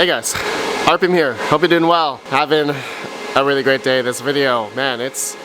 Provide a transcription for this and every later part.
Hey guys, RPM here. Hope you're doing well. Having a really great day. This video, man, it's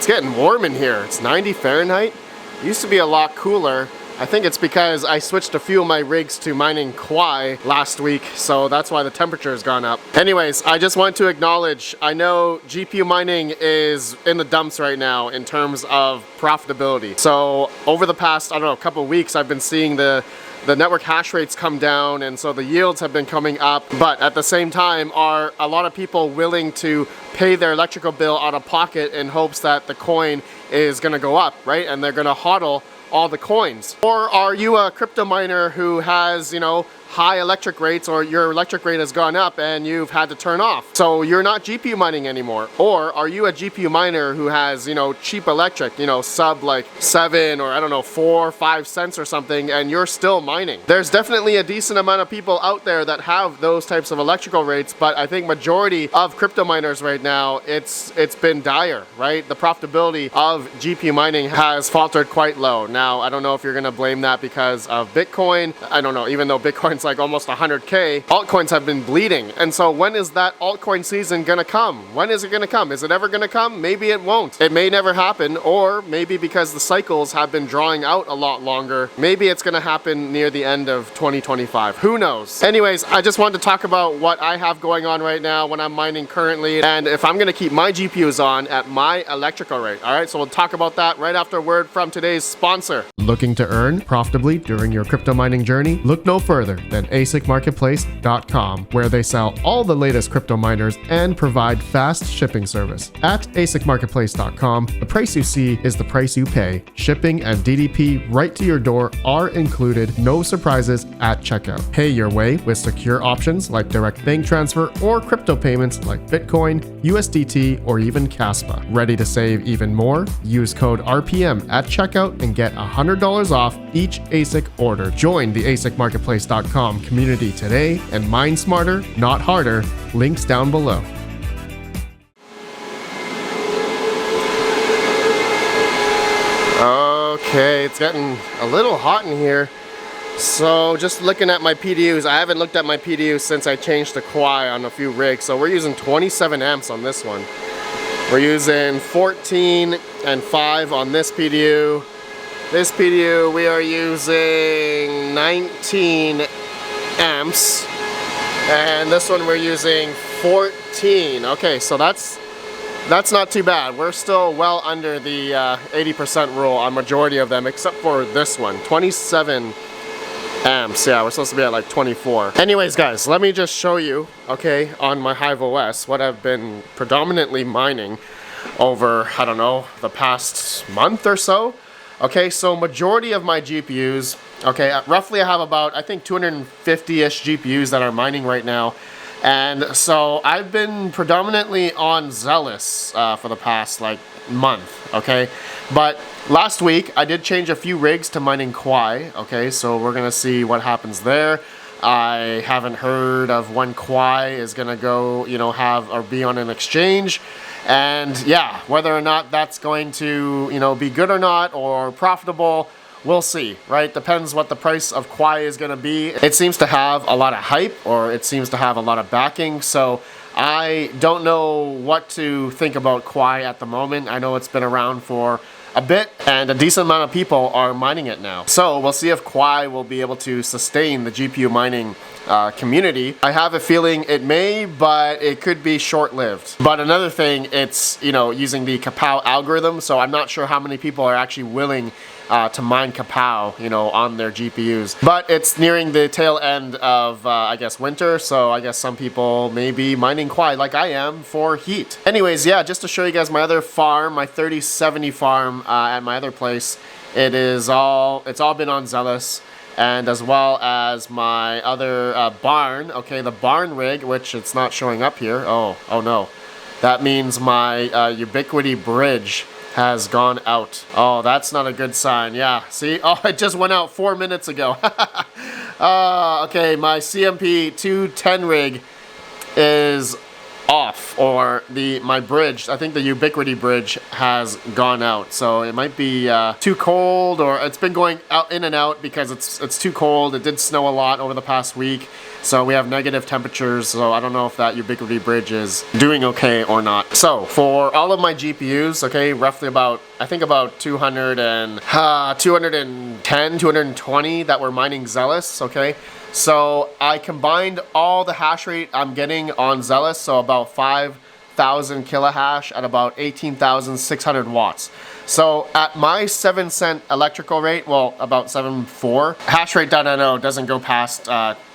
getting warm in here. It's 90 Fahrenheit. It used to be a lot cooler. I think it's because I switched a few of my rigs to mining Kwai last week, so that's why the temperature has gone up. Anyways, I just want to acknowledge, I know GPU mining is in the dumps right now in terms of profitability. So over the past, I don't know, couple of weeks, I've been seeing the network hash rates come down, and so the yields have been coming up, but at the same time, are a lot of people willing to pay their electrical bill out of pocket in hopes that the coin is gonna go up, right? And they're gonna hodl all the coins. Or are you a crypto miner who has, you know, high electric rates, or your electric rate has gone up and you've had to turn off, so you're not GPU mining anymore? Or are you a GPU miner who has, you know, cheap electric, you know, sub like 7 or I don't know 4 or 5 cents or something, and you're still mining? There's definitely a decent amount of people out there that have those types of electrical rates, but I think majority of crypto miners right now, it's been dire, right? The profitability of GPU mining has faltered quite low. Now, I don't know if you're gonna blame that because of Bitcoin. I don't know, even though Bitcoin's like almost 100K, altcoins have been bleeding. And so when is that altcoin season gonna come? When is it gonna come? Is it ever gonna come? Maybe it won't. It may never happen, or maybe because the cycles have been drawing out a lot longer, maybe it's gonna happen near the end of 2025. Who knows? Anyways, I just wanted to talk about what I have going on right now when I'm mining currently, and if I'm gonna keep my GPUs on at my electrical rate. All right, so we'll talk about that right after a word from today's sponsor. Looking to earn profitably during your crypto mining journey? Look no further than ASICmarketplace.com, where they sell all the latest crypto miners and provide fast shipping service. At ASICmarketplace.com, the price you see is the price you pay. Shipping and DDP right to your door are included, no surprises at checkout. Pay your way with secure options like direct bank transfer or crypto payments like Bitcoin, USDT, or even Caspa. Ready to save even more? Use code RPM at checkout and get $100 off each ASIC order. Join the ASICmarketplace.com community today and mine smarter, not harder. Links down below. Okay, it's getting a little hot in here. So just looking at my PDUs, I haven't looked at my PDUs since I changed to Kwai on a few rigs. So we're using 27 amps on this one. We're using 14 and 5 on this PDU. This PDU, we are using 19 amps, and this one we're using 14. Okay, so that's not too bad. We're still well under the 80% rule on majority of them, except for this one, 27 amps. Yeah, we're supposed to be at like 24. Anyways, guys, let me just show you, okay, on my Hive OS, what I've been predominantly mining over, I don't know, the past month or so. Okay, so majority of my GPUs, okay, roughly I have about, I think 250-ish GPUs that are mining right now. And so I've been predominantly on Zealous for the past like month, okay? But last week I did change a few rigs to mining Kwai, okay? So we're gonna see what happens there. I haven't heard of when Kwai is gonna go, you know, have or be on an exchange. And yeah, whether or not that's going to, you know, be good or not, or profitable, we'll see, right? Depends what the price of Kwai is going to be. It seems to have a lot of hype, or it seems to have a lot of backing, so I don't know what to think about Kwai at the moment. I know it's been around for a bit, and a decent amount of people are mining it now. So we'll see if Kwai will be able to sustain the GPU mining community. I have a feeling it may, but it could be short-lived. But another thing, it's, you know, using the Kapow algorithm, so I'm not sure how many people are actually willing to mine Kapow, you know, on their GPUs. But it's nearing the tail end of, I guess, winter, so I guess some people may be mining Kwai like I am for heat. Anyways, yeah, just to show you guys my other farm, my 3070 farm at my other place, it's all been on Zealous. And as well as my other barn, okay, the barn rig, which it's not showing up here. Oh no. That means my Ubiquity bridge has gone out. Oh, that's not a good sign. Yeah, see? Oh, it just went out 4 minutes ago. Okay, my CMP 210 rig is off. or my bridge, I think the Ubiquity bridge has gone out. So it might be too cold, or it's been going out in and out because it's too cold. It did snow a lot over the past week. So we have negative temperatures, so I don't know if that Ubiquity bridge is doing okay or not. So for all of my GPUs, okay, roughly about, I think about 210, 220 that were mining Zealous, okay? So I combined all the hash rate I'm getting on Zealous, so about 5,000 kilohash at about 18,600 watts. So at my 7-cent electrical rate, well, about 7.4, hash rate.no doesn't go past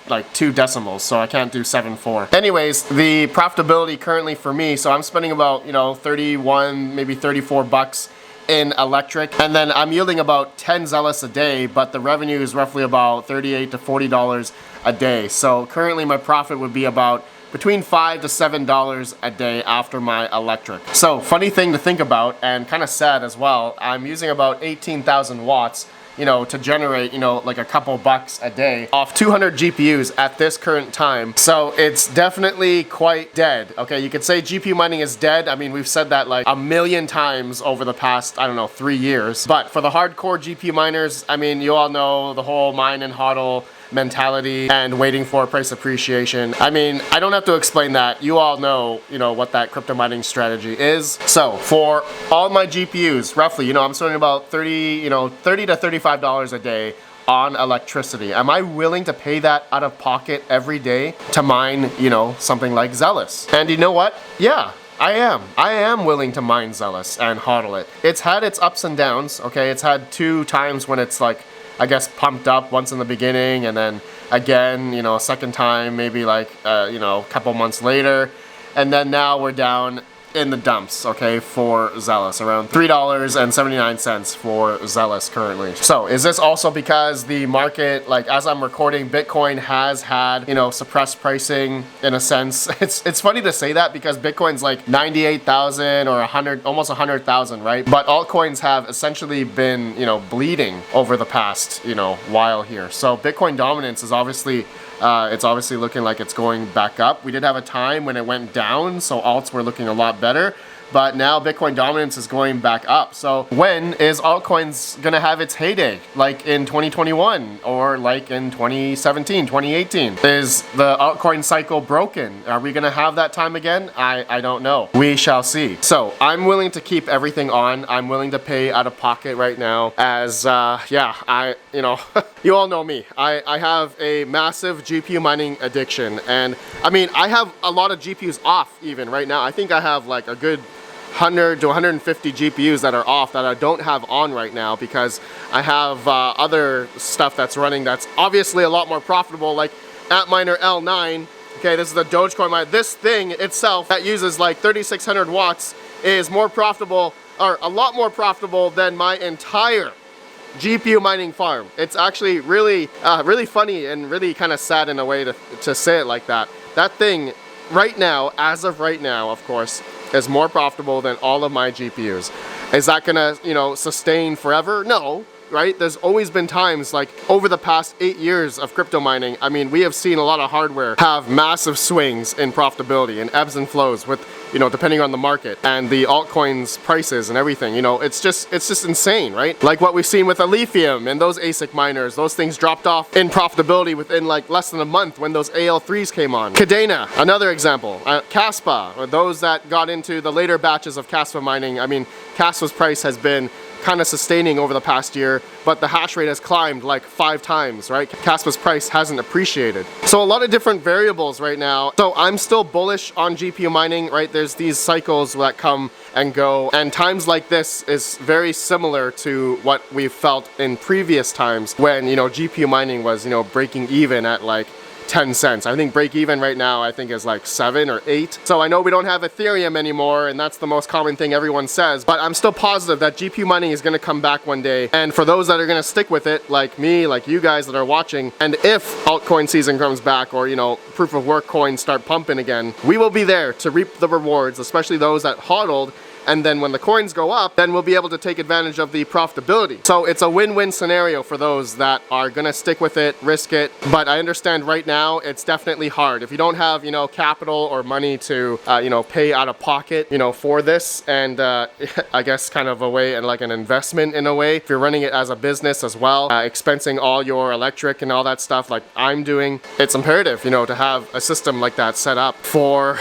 like 2 decimals, so I can't do 7.4. Anyways, the profitability currently for me, so I'm spending about, 31, maybe 34 bucks in electric, and then I'm yielding about 10 Zealous a day, but the revenue is roughly about $38 to $40 a day. So currently my profit would be about between $5 to $7 a day after my electric. So funny thing to think about, and kind of sad as well, I'm using about 18,000 watts to generate, like a couple bucks a day off 200 GPUs at this current time. So it's definitely quite dead. Okay, you could say GPU mining is dead. I mean, we've said that like a million times over the past, I don't know, 3 years. But for the hardcore GPU miners, I mean, you all know the whole mine and hodl mentality and waiting for price appreciation. I mean, I don't have to explain that. You all know, what that crypto mining strategy is. So for all my GPUs, roughly, I'm spending about $30 to $35 a day on electricity. Am I willing to pay that out of pocket every day to mine, something like Zealous? And you know what? Yeah, I am. I am willing to mine Zealous and hodl it. It's had its ups and downs, okay? It's had 2 times when it's like, I guess, pumped up, once in the beginning, and then again, a second time, maybe like, a couple months later. And then now we're down in the dumps, okay, for Zealous, around $3.79 for Zealous currently. So is this also because the market, like as I'm recording, Bitcoin has had, suppressed pricing in a sense? It's funny to say that because Bitcoin's like 98,000 or 100, almost 100,000, right? But altcoins have essentially been, bleeding over the past, while here. So Bitcoin dominance is obviously it's obviously looking like it's going back up. We did have a time when it went down, so alts were looking a lot better. But now Bitcoin dominance is going back up. So when is altcoins gonna have its heyday? Like in 2021 or like in 2017, 2018? Is the altcoin cycle broken? Are we gonna have that time again? I don't know. We shall see. So I'm willing to keep everything on. I'm willing to pay out of pocket right now as, you all know me. I have a massive GPU mining addiction. And I mean, I have a lot of GPUs off even right now. I think I have like a good 100 to 150 GPUs that are off that I don't have on right now because I have other stuff that's running that's obviously a lot more profitable, like Antminer L9. Okay, this is the Dogecoin miner. This thing itself that uses like 3,600 watts is more profitable, or a lot more profitable than my entire GPU mining farm. It's actually really, really funny and really kind of sad in a way to say it like that. That thing right now, as of right now, of course, is more profitable than all of my GPUs. Is that gonna, sustain forever? No, right? There's always been times, like over the past 8 years of crypto mining, I mean, we have seen a lot of hardware have massive swings in profitability and ebbs and flows with, depending on the market and the altcoins prices and everything. It's just insane, right? Like what we've seen with Lithium and those ASIC miners, those things dropped off in profitability within like less than a month when those AL3s came on. Cadena, another example. Kaspa, or those that got into the later batches of Kaspa mining. I mean, Kaspa's price has been kind of sustaining over the past year, but the hash rate has climbed like 5 times, right? Kaspa's price hasn't appreciated. So a lot of different variables right now. So I'm still bullish on GPU mining, right? There's these cycles that come and go, and times like this is very similar to what we've felt in previous times when, GPU mining was, breaking even at like 10 cents. I think break even right now I think is like 7 or 8. So I know we don't have Ethereum anymore, and that's the most common thing everyone says, but I'm still positive that GPU mining is going to come back one day. And for those that are going to stick with it, like me, like you guys that are watching, and if altcoin season comes back, or proof of work coins start pumping again, we will be there to reap the rewards, especially those that hodled and then when the coins go up, then we'll be able to take advantage of the profitability. So it's a win-win scenario for those that are gonna stick with it, risk it. But I understand right now it's definitely hard. If you don't have, you know, capital or money to, you know, pay out of pocket, you know, for this, and I guess kind of a way and like an investment in a way. If you're running it as a business as well, expensing all your electric and all that stuff like I'm doing, it's imperative, you know, to have a system like that set up for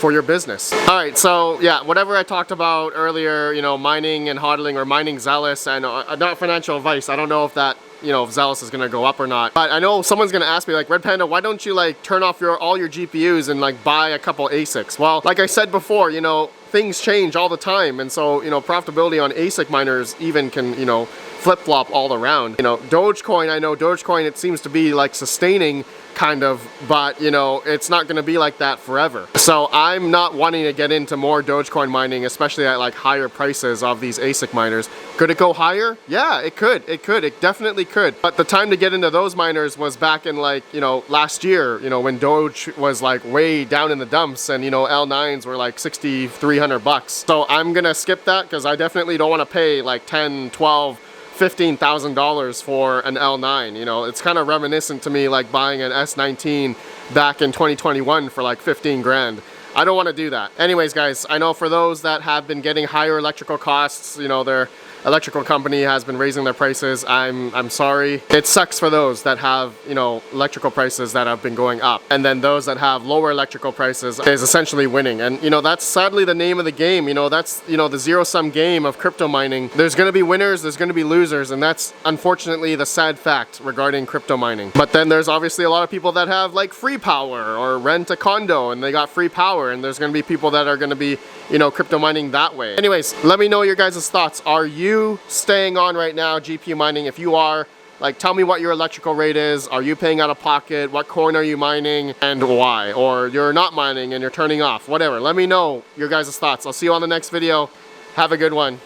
your business. All right, so yeah, whatever I talked about earlier, you know, mining and hodling or mining Zealous, and not financial advice. I don't know if that, you know, if Zealous is gonna go up or not. But I know someone's gonna ask me like, Red Panda, why don't you like turn off all your GPUs and like buy a couple ASICs? Well, like I said before, you know, things change all the time, and so, you know, profitability on ASIC miners even can, you know, flip-flop all around. You know, Dogecoin, I know Dogecoin, it seems to be like sustaining kind of, but you know, it's not going to be like that forever. So I'm not wanting to get into more Dogecoin mining, especially at like higher prices of these ASIC miners. Could it go higher? Yeah, it could. It definitely could. But the time to get into those miners was back in like, you know, last year, you know, when Doge was like way down in the dumps, and you know, L9s were like 6,300 bucks. So I'm gonna skip that because I definitely don't want to pay like 10, 12, $15,000 for an L9. You know, it's kind of reminiscent to me like buying an S19 back in 2021 for like 15 grand. I don't want to do that. Anyways, guys, I know for those that have been getting higher electrical costs, you know, their electrical company has been raising their prices. I'm sorry. It sucks for those that have, you know, electrical prices that have been going up. And then those that have lower electrical prices is essentially winning. And, you know, that's sadly the name of the game. You know, that's, you know, the zero-sum game of crypto mining. There's going to be winners, there's going to be losers, and that's unfortunately the sad fact regarding crypto mining. But then there's obviously a lot of people that have like free power or rent a condo and they got free power, and there's going to be people that are going to be, you know, crypto mining that way. Anyways, let me know your guys' thoughts. Are you staying on right now GPU mining? If you are, like, tell me what your electrical rate is. Are you paying out of pocket? What coin are you mining and why? Or you're not mining and you're turning off, whatever. Let me know your guys' thoughts. I'll see you on the next video. Have a good one.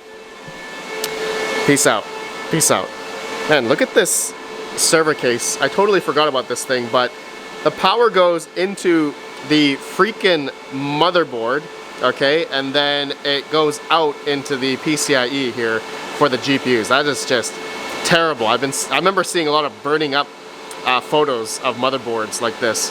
Peace out. Peace out. Man, look at this server case. I totally forgot about this thing, but the power goes into the freaking motherboard, okay, and then it goes out into the PCIe here for the GPUs. That is just terrible. I remember seeing a lot of burning up photos of motherboards like this.